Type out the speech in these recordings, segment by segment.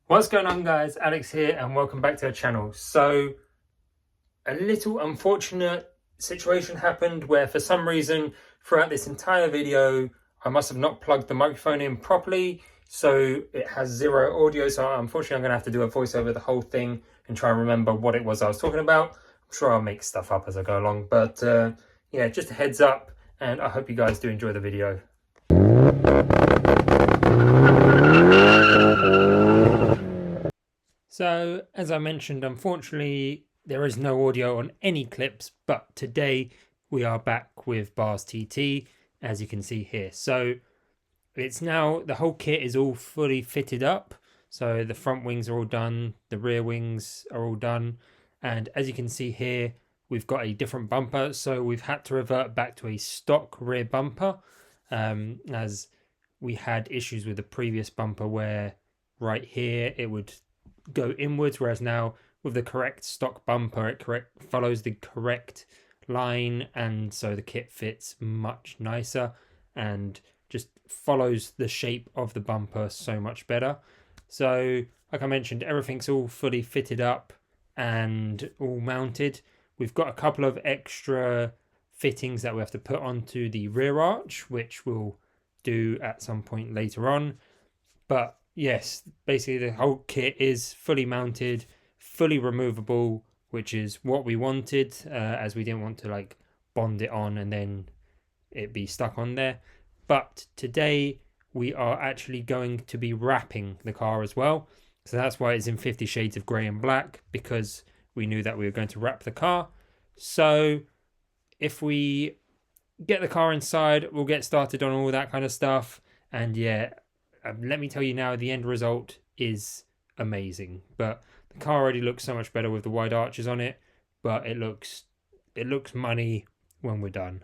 What's going on, guys? Alex here and welcome back to the channel. So a little unfortunate situation happened where for some reason throughout this entire video I must have not plugged the microphone in properly, so it has zero audio. So unfortunately I'm gonna have to do a voice over the whole thing and try and remember what it was I was talking about. I'm sure I'll make stuff up as I go along, but yeah, just a heads up, and I hope you guys do enjoy the video. So, as I mentioned, unfortunately, there is no audio on any clips, but today we are back with Bars TT, as you can see here. So, it's now, the whole kit is all fully fitted up. So, the front wings are all done, the rear wings are all done, and as you can see here, we've got a different bumper. So, we've had to revert back to a stock rear bumper, as we had issues with the previous bumper where right here it would go inwards, whereas now with the correct stock bumper it follows the correct line, and so the kit fits much nicer and just follows the shape of the bumper so much better. So like I mentioned, everything's all fully fitted up and all mounted. We've got a couple of extra fittings that we have to put onto the rear arch, which we'll do at some point later on, but yes, basically the whole kit is fully mounted, fully removable, which is what we wanted, as we didn't want to like bond it on and then it be stuck on there. But today we are actually going to be wrapping the car as well. So that's why it's in 50 shades of grey and black, because we knew that we were going to wrap the car. So if we get the car inside, we'll get started on all that kind of stuff. And yeah, let me tell you now, the end result is amazing. But the car already looks so much better with the wide arches on it, but it looks money when we're done.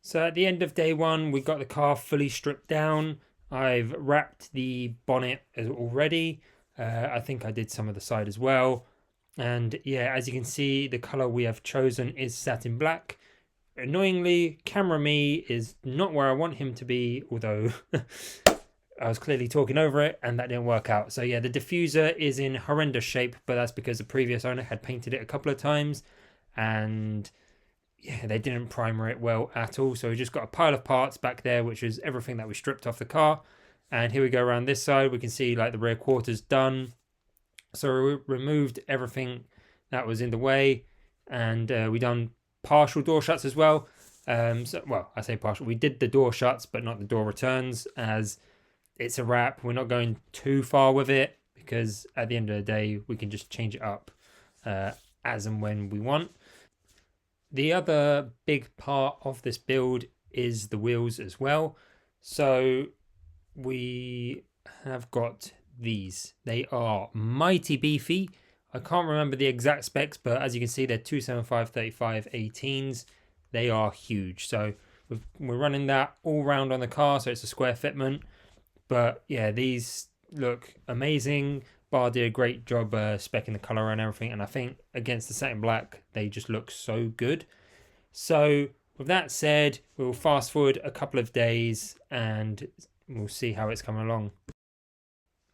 So at the end of day one, we got the car fully stripped down. I've wrapped the bonnet already. I think I did some of the side as well. And yeah, as you can see, the color we have chosen is satin black. Annoyingly, camera me is not where I want him to be, although I was clearly talking over it and that didn't work out. So yeah, the diffuser is in horrendous shape, but that's because the previous owner had painted it a couple of times and yeah, they didn't primer it well at all. So we just got a pile of parts back there, which is everything that we stripped off the car. And here we go around this side. We can see like the rear quarters done. So we removed everything that was in the way, and we done partial door shuts as well. Well, I say partial. We did the door shuts, but not the door returns, as it's a wrap. We're not going too far with it because at the end of the day, we can just change it up as and when we want. The other big part of this build is the wheels as well. So we have got these. They are mighty beefy. I can't remember the exact specs, but as you can see, they're 275/35 18s. They are huge. So we're running that all round on the car, so it's a square fitment. But yeah, these look amazing. Bar did a great job specking the color and everything, and I think against the satin black, they just look so good. So with that said, we'll fast forward a couple of days and we'll see how it's coming along.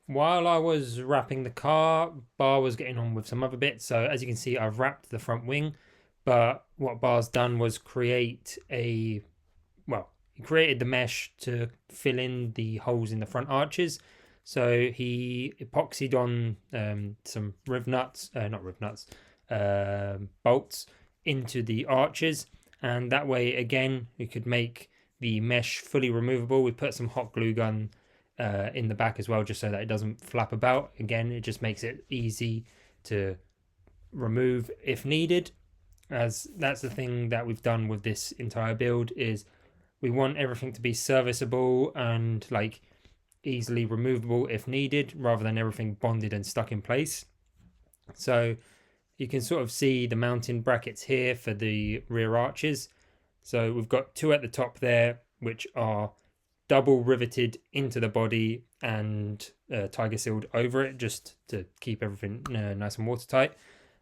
While I was wrapping the car, Bar was getting on with some other bits. So as you can see, I've wrapped the front wing, but what Bar's done was create he created the mesh to fill in the holes in the front arches. So he epoxied on some bolts into the arches, and that way again we could make the mesh fully removable. We put some hot glue gun in the back as well, just so that it doesn't flap about. Again, it just makes it easy to remove if needed, as that's the thing that we've done with this entire build, is we want everything to be serviceable and like easily removable if needed, rather than everything bonded and stuck in place. So you can sort of see the mounting brackets here for the rear arches. So we've got two at the top there, which are double riveted into the body and tiger sealed over it, just to keep everything nice and watertight.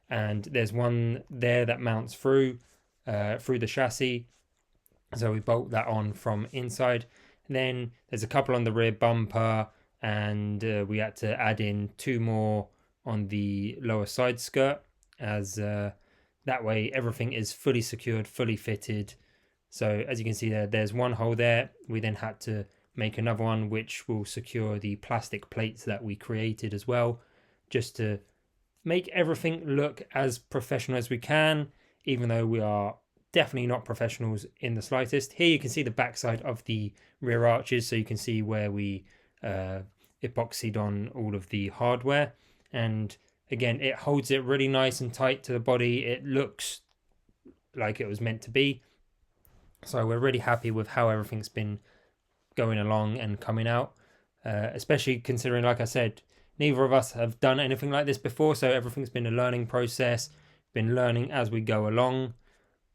And there's one there that mounts through the chassis, so we bolt that on from inside. And then there's a couple on the rear bumper and we had to add in 2 more on the lower side skirt, as that way everything is fully secured, fully fitted. So as you can see there's 1 hole there. We then had to make another one which will secure the plastic plates that we created as well, just to make everything look as professional as we can, even though we are definitely not professionals in the slightest. Here you can see the backside of the rear arches, so you can see where we epoxied on all of the hardware, and again it holds it really nice and tight to the body. It looks like it was meant to be, so we're really happy with how everything's been going along and coming out, especially considering, like I said, neither of us have done anything like this before, so everything's been a learning process, been learning as we go along.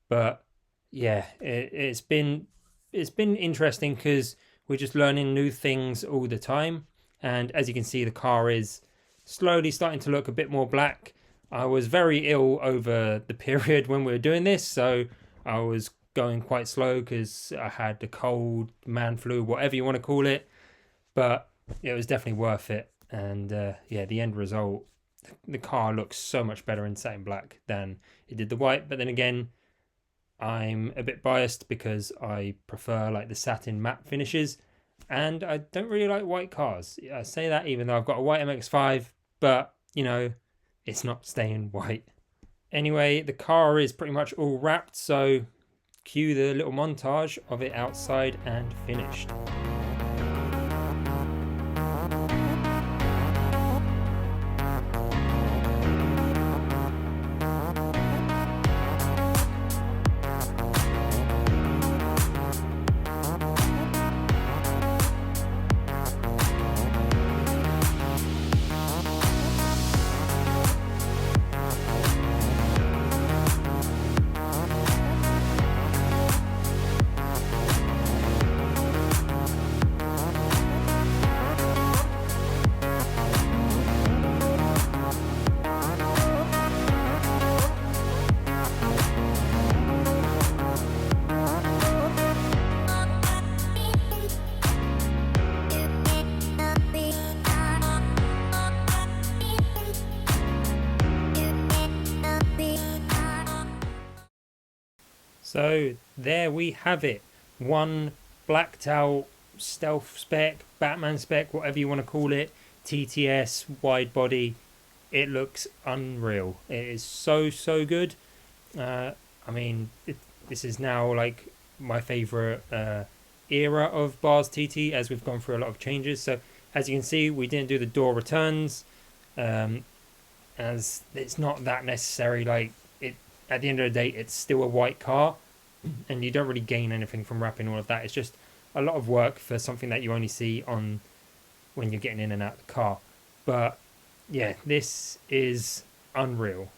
But yeah, it's been interesting because we're just learning new things all the time. And as you can see, the car is slowly starting to look a bit more black. I was very ill over the period when we were doing this, so I was going quite slow because I had the cold, man flu, whatever you want to call it. But it was definitely worth it. And yeah, the end result, the car looks so much better in satin black than it did the white. But then again, I'm a bit biased because I prefer like the satin matte finishes, and I don't really like white cars. I say that even though I've got a white MX-5, but you know, it's not staying white. Anyway, the car is pretty much all wrapped, so cue the little montage of it outside and finished. So there we have it. One blacked out stealth spec, Batman spec, whatever you want to call it, TTS, wide body. It looks unreal. It is so good. I mean, this is now like my favorite era of Bars TT, as we've gone through a lot of changes. So as you can see, we didn't do the door returns, as it's not that necessary. Like, it, at the end of the day, it's still a white car, and you don't really gain anything from wrapping all of that. It's just a lot of work for something that you only see on when you're getting in and out of the car. But yeah, this is unreal.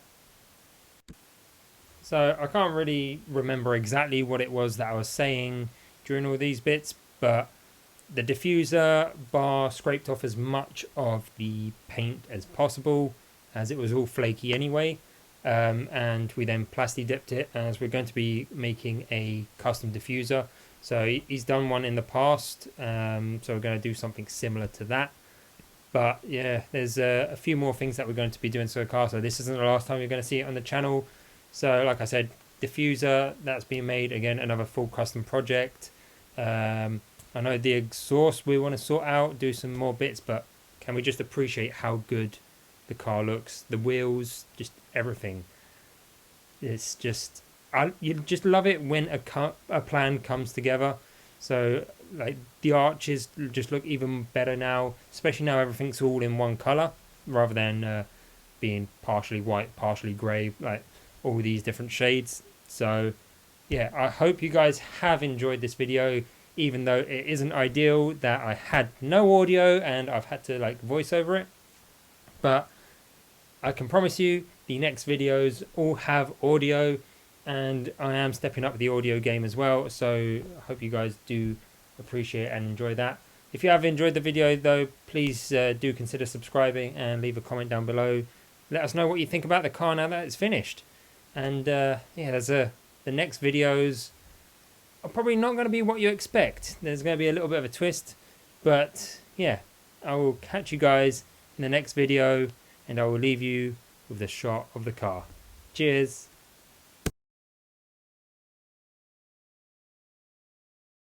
So I can't really remember exactly what it was that I was saying during all these bits, but the diffuser bar scraped off as much of the paint as possible, as it was all flaky anyway. And we then plasti dipped it, as we're going to be making a custom diffuser. So he's done one in the past, so we're going to do something similar to that. But yeah, there's a few more things that we're going to be doing to the car, so this isn't the last time you're going to see it on the channel. So like I said, diffuser, that's being made, again, another full custom project. I know the exhaust we want to sort out, do some more bits, but can we just appreciate how good the car looks, the wheels, just everything. It's just, you just love it when a plan comes together. So like the arches just look even better now, especially now everything's all in one color rather than being partially white, partially grey, like all these different shades. So yeah, I hope you guys have enjoyed this video, even though it isn't ideal that I had no audio and I've had to like voice over it. But I can promise you the next videos all have audio, and I am stepping up the audio game as well, so I hope you guys do appreciate and enjoy that. If you have enjoyed the video though, please do consider subscribing and leave a comment down below. Let us know what you think about the car now that it's finished. And yeah, the next videos are probably not going to be what you expect. There's going to be a little bit of a twist, but yeah, I will catch you guys in the next video, and I will leave you with the shot of the car. Cheers.